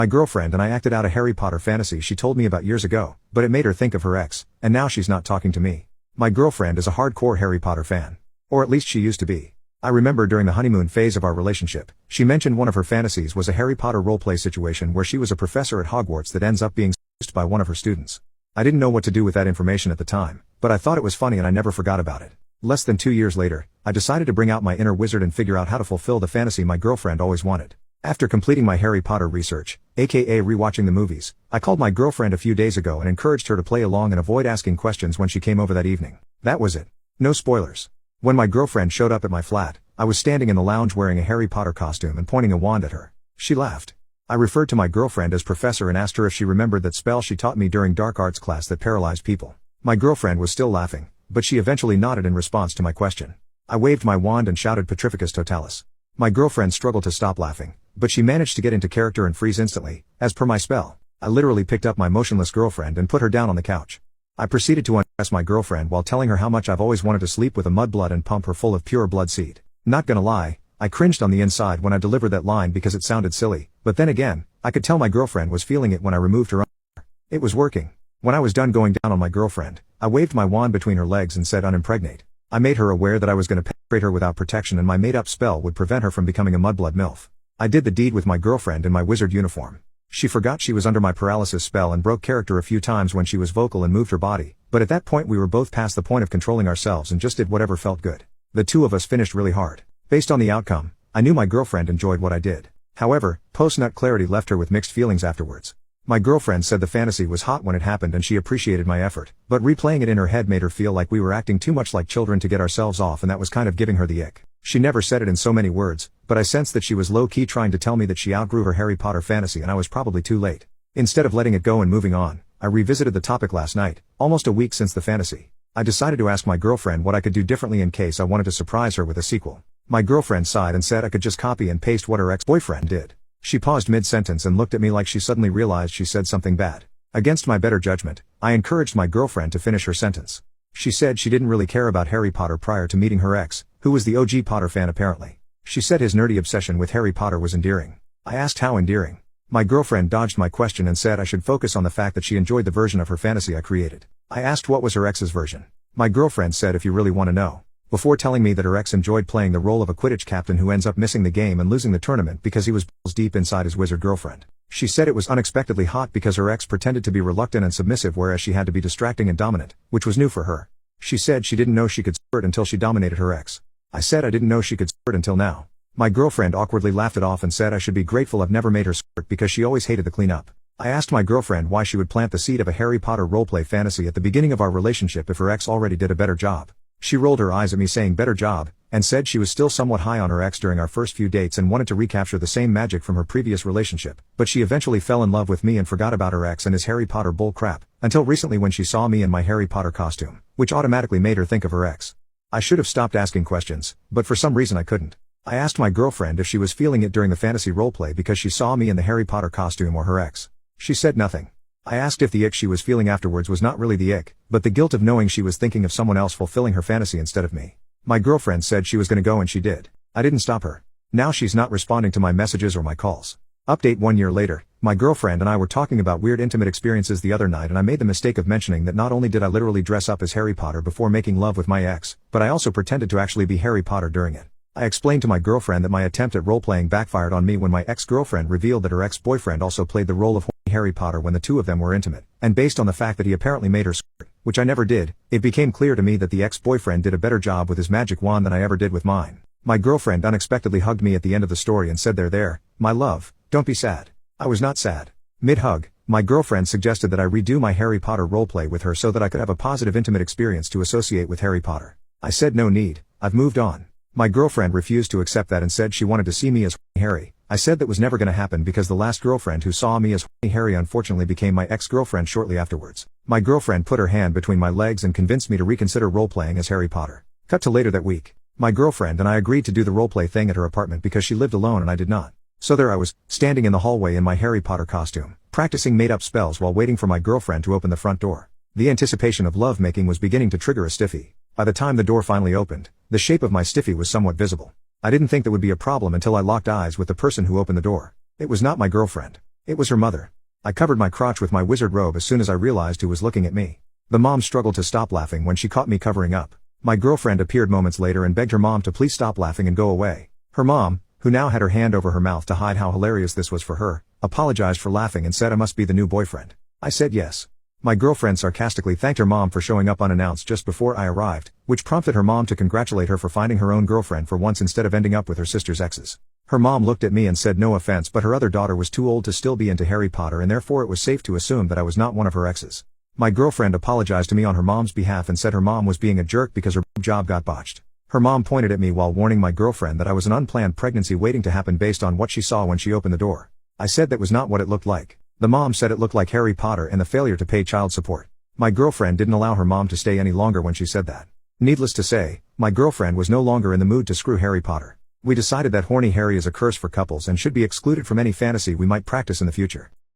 My girlfriend and I acted out a Harry Potter fantasy she told me about years ago, but it made her think of her ex, and now she's not talking to me. My girlfriend is a hardcore Harry Potter fan. Or at least she used to be. I remember during the honeymoon phase of our relationship, she mentioned one of her fantasies was a Harry Potter roleplay situation where she was a professor at Hogwarts that ends up being seduced by one of her students. I didn't know what to do with that information at the time, but I thought it was funny and I never forgot about it. Less than 2 years later, I decided to bring out my inner wizard and figure out how to fulfill the fantasy my girlfriend always wanted. After completing my Harry Potter research, aka rewatching the movies, I called my girlfriend a few days ago and encouraged her to play along and avoid asking questions when she came over that evening. That was it. No spoilers. When my girlfriend showed up at my flat, I was standing in the lounge wearing a Harry Potter costume and pointing a wand at her. She laughed. I referred to my girlfriend as Professor and asked her if she remembered that spell she taught me during dark arts class that paralyzed people. My girlfriend was still laughing, but she eventually nodded in response to my question. I waved my wand and shouted Petrificus Totalis. My girlfriend struggled to stop laughing, but she managed to get into character and freeze instantly, as per my spell. I literally picked up my motionless girlfriend and put her down on the couch. I proceeded to undress my girlfriend while telling her how much I've always wanted to sleep with a mudblood and pump her full of pure blood seed. Not gonna lie, I cringed on the inside when I delivered that line because it sounded silly, but then again, I could tell my girlfriend was feeling it when I removed her underwear. It was working. When I was done going down on my girlfriend, I waved my wand between her legs and said unimpregnate. I made her aware that I was gonna penetrate her without protection and my made-up spell would prevent her from becoming a mudblood MILF. I did the deed with my girlfriend in my wizard uniform. She forgot she was under my paralysis spell and broke character a few times when she was vocal and moved her body, but at that point we were both past the point of controlling ourselves and just did whatever felt good. The two of us finished really hard. Based on the outcome, I knew my girlfriend enjoyed what I did. However, post-nut clarity left her with mixed feelings afterwards. My girlfriend said the fantasy was hot when it happened and she appreciated my effort, but replaying it in her head made her feel like we were acting too much like children to get ourselves off and that was kind of giving her the ick. She never said it in so many words, but I sensed that she was low-key trying to tell me that she outgrew her Harry Potter fantasy and I was probably too late. Instead of letting it go and moving on, I revisited the topic last night, almost a week since the fantasy. I decided to ask my girlfriend what I could do differently in case I wanted to surprise her with a sequel. My girlfriend sighed and said I could just copy and paste what her ex-boyfriend did. She paused mid-sentence and looked at me like she suddenly realized she said something bad. Against my better judgment, I encouraged my girlfriend to finish her sentence. She said she didn't really care about Harry Potter prior to meeting her ex, who was the OG Potter fan apparently. She said his nerdy obsession with Harry Potter was endearing. I asked how endearing. My girlfriend dodged my question and said I should focus on the fact that she enjoyed the version of her fantasy I created. I asked what was her ex's version. My girlfriend said if you really want to know. Before telling me that her ex enjoyed playing the role of a Quidditch captain who ends up missing the game and losing the tournament because he was balls deep inside his wizard girlfriend. She said it was unexpectedly hot because her ex pretended to be reluctant and submissive whereas she had to be distracting and dominant, which was new for her. She said she didn't know she could squirt until she dominated her ex. I said I didn't know she could squirt until now. My girlfriend awkwardly laughed it off and said I should be grateful I've never made her squirt because she always hated the cleanup. I asked my girlfriend why she would plant the seed of a Harry Potter roleplay fantasy at the beginning of our relationship if her ex already did a better job. She rolled her eyes at me saying better job, and said she was still somewhat high on her ex during our first few dates and wanted to recapture the same magic from her previous relationship, but she eventually fell in love with me and forgot about her ex and his Harry Potter bull crap, until recently when she saw me in my Harry Potter costume, which automatically made her think of her ex. I should have stopped asking questions, but for some reason I couldn't. I asked my girlfriend if she was feeling it during the fantasy roleplay because she saw me in the Harry Potter costume or her ex. She said nothing. I asked if the ick she was feeling afterwards was not really the ick, but the guilt of knowing she was thinking of someone else fulfilling her fantasy instead of me. My girlfriend said she was gonna go and she did. I didn't stop her. Now she's not responding to my messages or my calls. Update 1 year later, my girlfriend and I were talking about weird intimate experiences the other night and I made the mistake of mentioning that not only did I literally dress up as Harry Potter before making love with my ex, but I also pretended to actually be Harry Potter during it. I explained to my girlfriend that my attempt at role-playing backfired on me when my ex-girlfriend revealed that her ex-boyfriend also played the role of Harry Potter when the two of them were intimate, and based on the fact that he apparently made her squirt, which I never did, it became clear to me that the ex-boyfriend did a better job with his magic wand than I ever did with mine. My girlfriend unexpectedly hugged me at the end of the story and said there, my love, don't be sad. I was not sad. Mid-hug, my girlfriend suggested that I redo my Harry Potter roleplay with her so that I could have a positive intimate experience to associate with Harry Potter. I said no need, I've moved on. My girlfriend refused to accept that and said she wanted to see me as Harry. I said that was never gonna happen because the last girlfriend who saw me as Harry unfortunately became my ex-girlfriend shortly afterwards. My girlfriend put her hand between my legs and convinced me to reconsider role-playing as Harry Potter. Cut to later that week. My girlfriend and I agreed to do the roleplay thing at her apartment because she lived alone and I did not. So there I was, standing in the hallway in my Harry Potter costume, practicing made-up spells while waiting for my girlfriend to open the front door. The anticipation of lovemaking was beginning to trigger a stiffy. By the time the door finally opened, the shape of my stiffy was somewhat visible. I didn't think that would be a problem until I locked eyes with the person who opened the door. It was not my girlfriend. It was her mother. I covered my crotch with my wizard robe as soon as I realized who was looking at me. The mom struggled to stop laughing when she caught me covering up. My girlfriend appeared moments later and begged her mom to please stop laughing and go away. Her mom, who now had her hand over her mouth to hide how hilarious this was for her, apologized for laughing and said I must be the new boyfriend. I said yes. My girlfriend sarcastically thanked her mom for showing up unannounced just before I arrived, which prompted her mom to congratulate her for finding her own girlfriend for once instead of ending up with her sister's exes. Her mom looked at me and said no offense, but her other daughter was too old to still be into Harry Potter and therefore it was safe to assume that I was not one of her exes. My girlfriend apologized to me on her mom's behalf and said her mom was being a jerk because her job got botched. Her mom pointed at me while warning my girlfriend that I was an unplanned pregnancy waiting to happen based on what she saw when she opened the door. I said that was not what it looked like. The mom said it looked like Harry Potter and the failure to pay child support. My girlfriend didn't allow her mom to stay any longer when she said that. Needless to say, my girlfriend was no longer in the mood to screw Harry Potter. We decided that horny Harry is a curse for couples and should be excluded from any fantasy we might practice in the future.